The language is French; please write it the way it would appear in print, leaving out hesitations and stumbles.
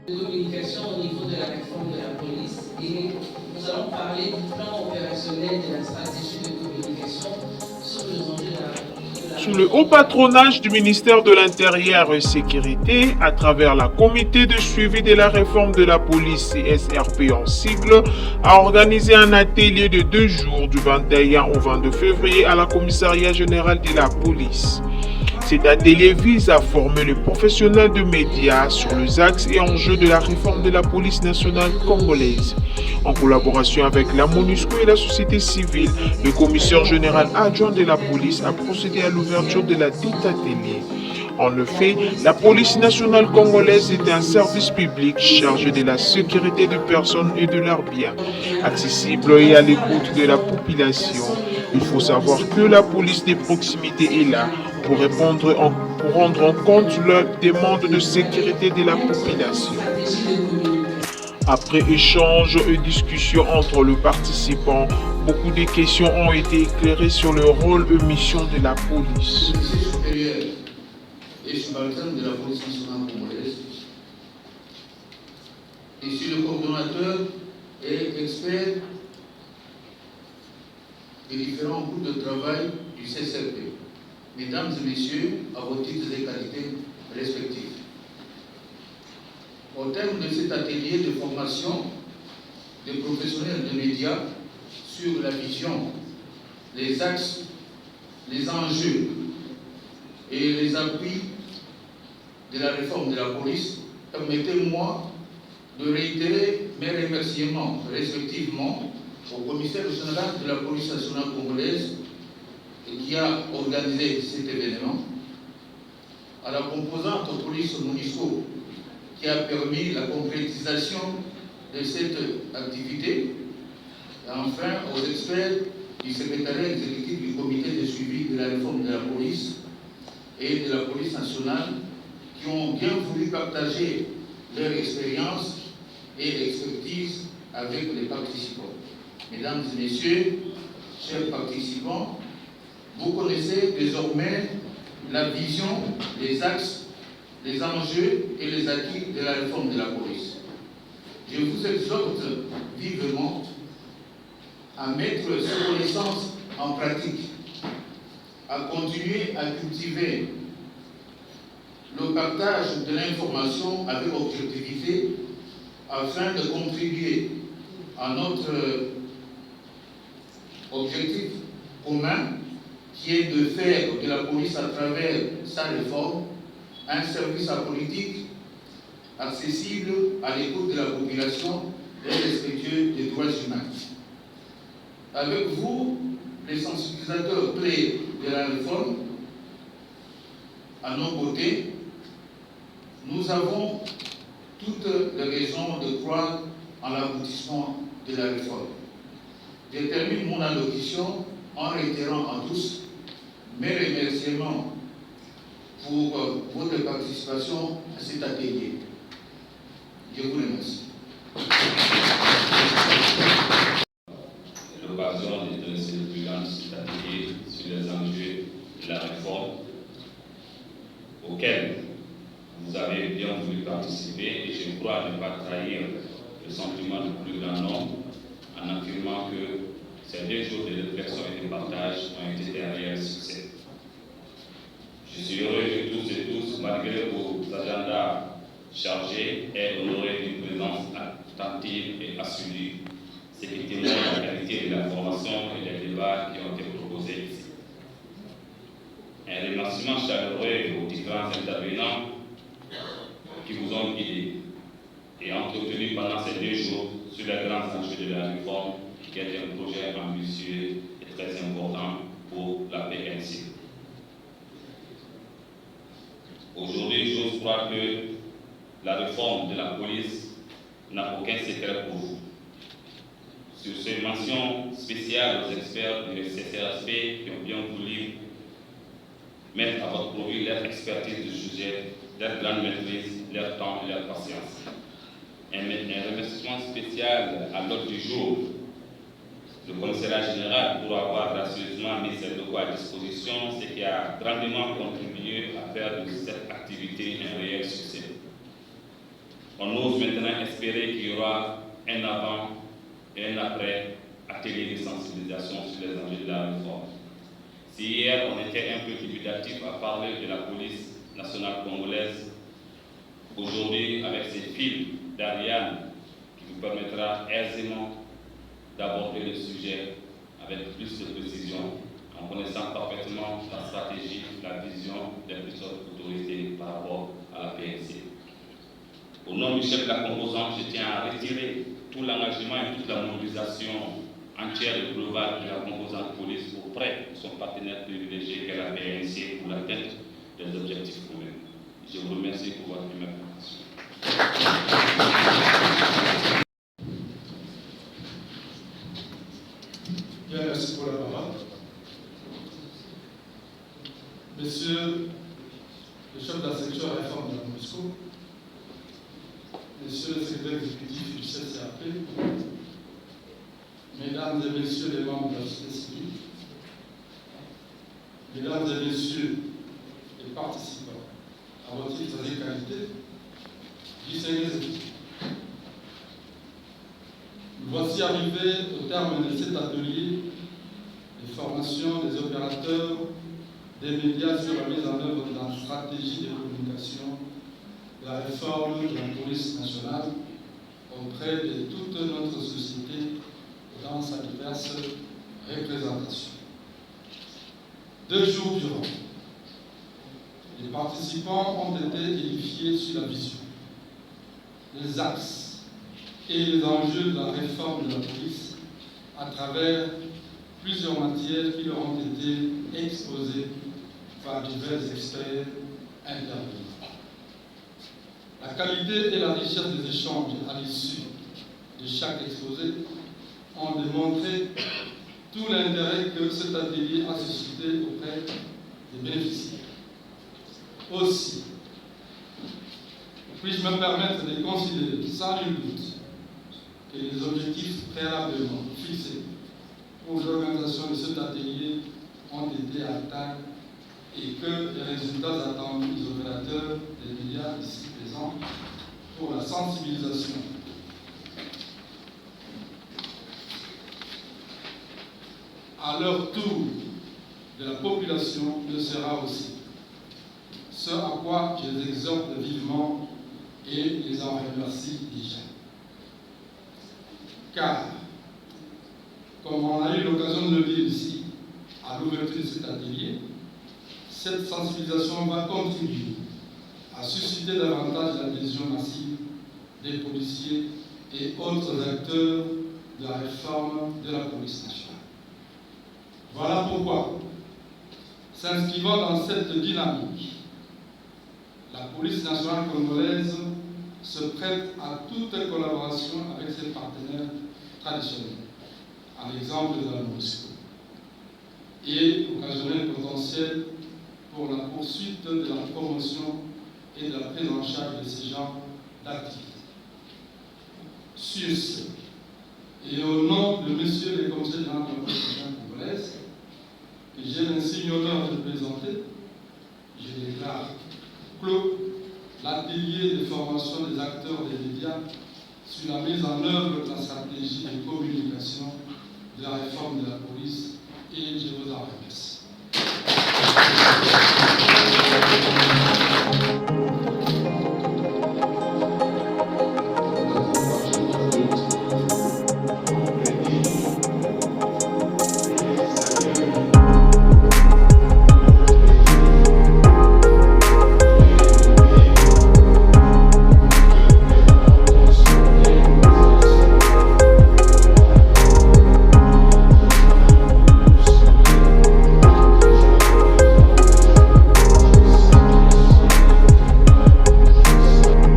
De communication au niveau de la réforme de la police et nous allons parler du plan opérationnel de la stratégie de communication sur les enjeux de la Sous le haut patronage du ministère de l'Intérieur et Sécurité, à travers la comité de suivi de la réforme de la police CSRP en sigle, a organisé un atelier de 2 jours du 21 au 22 février à la commissariat général de la police. Cet atelier vise à former les professionnels de médias sur les axes et enjeux de la réforme de la police nationale congolaise. En collaboration avec la MONUSCO et la société civile, le commissaire général adjoint de la police a procédé à l'ouverture de la dite atelier. En effet, la police nationale congolaise est un service public chargé de la sécurité des personnes et de leurs biens, accessible et à l'écoute de la population. Il faut savoir que la police de proximité est là pour rendre en compte leurs demandes de sécurité de la population. Après échanges et discussions entre les participants, beaucoup de questions ont été éclairées sur le rôle et mission de la police. Et subalterne de la police nationale congolaise. Je suis le coordonnateur et expert des différents groupes de travail du CSRP. Mesdames et messieurs, à vos titres et qualités respectifs. Au terme de cet atelier de formation des professionnels de médias sur la vision, les axes, les enjeux et les appuis de la réforme de la police, permettez-moi de réitérer mes remerciements respectivement au commissaire général de la police nationale congolaise qui a organisé cet événement, à la composante police MONUSCO qui a permis la concrétisation de cette activité, et enfin aux experts du secrétariat exécutif du comité de suivi de la réforme de la police et de la police nationale qui ont bien voulu partager leur expérience et expertise avec les participants. Mesdames et messieurs, chers participants, vous connaissez désormais la vision, les axes, les enjeux et les acquis de la réforme de la police. Je vous exhorte vivement à mettre ces connaissances en pratique, à continuer à cultiver le partage de l'information avec objectivité afin de contribuer à notre objectif commun qui est de faire de la police à travers sa réforme un service à politique accessible à l'écoute de la population et respectueux des droits humains. Avec vous, les sensibilisateurs clés de la réforme, à nos côtés, nous avons toutes les raisons de croire en l'aboutissement de la réforme. Je termine mon allocution en réitérant à tous mes remerciements pour votre participation à cet atelier. Je vous remercie. L'occasion de dresser le bilan de cet atelier sur les enjeux de la réforme auquel vous avez bien voulu participer et je crois ne pas trahir le sentiment du plus grand nombre en affirmant que ces 2 jours de réflexion et de partage ont été un réel succès. Je suis heureux que tous et tous, malgré vos agendas chargés, aient honoré d'une présence attentive et assurée, ce qui témoigne de la qualité de la formation et des débats qui ont été proposés ici. Un remerciement chaleureux aux différents intervenants qui vous ont guidés et entretenu pendant ces 2 jours sur les grands enjeux de la réforme, qui est un projet ambitieux et très important pour la PNC. Aujourd'hui, j'ose croire que la réforme de la police n'a aucun secret pour vous. Sur ces mentions spéciales aux experts du CCRSP qui ont bien voulu mettre à votre profit leur expertise du sujet, leur grande maîtrise, leur temps et leur patience. Un remerciement spécial à l'ordre du jour, le commissariat général pour avoir gracieusement mis ses locaux à disposition, ce qui a grandement contribué à faire de cette activité un réel succès. On ose maintenant espérer qu'il y aura un avant et un après atelier de sensibilisation sur les enjeux de la réforme. Si hier on était un peu dubitatif à parler de la police nationale congolaise, aujourd'hui avec ces fils d'Ariane qui vous permettra aisément d'aborder le sujet avec plus de précision, en connaissant parfaitement la stratégie, la vision des plusieurs autorités par rapport à la PNC. Au nom du chef de la composante, je tiens à retirer tout l'engagement et toute la mobilisation entière et globale de la composante police auprès de son partenaire privilégié qu'est la PNC pour l'atteinte des objectifs communs. Je vous remercie pour votre attention. Bien, merci pour la parole. Monsieur le chef de la section réforme de la MONUSCO, Monsieur le secrétaire exécutif du CCRP, Mesdames et Messieurs les membres de la société civile, Mesdames et Messieurs les participants, à votre titre et qualité, distingués invités. Nous voici arrivés au terme de cet atelier de formation des opérateurs des médias sur la mise en œuvre de la stratégie de communication de la réforme de la police nationale auprès de toute notre société dans sa diverse représentation. 2 jours durant, les participants ont été édifiés sur la vision, les axes et les enjeux de la réforme de la police à travers plusieurs matières qui leur ont été exposées par divers experts intervenants. La qualité et la richesse des échanges à l'issue de chaque exposé ont démontré tout l'intérêt que cet atelier a suscité auprès des bénéficiaires. Aussi, puis-je me permettre de considérer sans nul doute que les objectifs préalablement fixés pour l'organisation de cet atelier ont été atteints et que les résultats attendus des opérateurs des médias ici présents pour la sensibilisation à leur tour de la population le sera aussi. Ce à quoi je les exhorte vivement et les en remercie déjà. Car, comme on a eu l'occasion de le dire ici, à l'ouverture de cet atelier, cette sensibilisation va contribuer à susciter davantage l'adhésion massive des policiers et autres acteurs de la réforme de la police nationale. Voilà pourquoi, s'inscrivant dans cette dynamique, la police nationale congolaise se prête à toute collaboration avec ses partenaires traditionnels, à l'exemple de la MONUSCO, et occasionnel potentiel pour la poursuite de la promotion et de la prise en charge de ces genres d'activités. Sur ce, et au nom de Monsieur le Commissaire général de la police nationale congolaise, que j'ai l'insigne honneur de présenter, je déclare clos l'atelier de formation des acteurs des médias sur la mise en œuvre de la stratégie de communication de la réforme de la police, et je vous en remercie.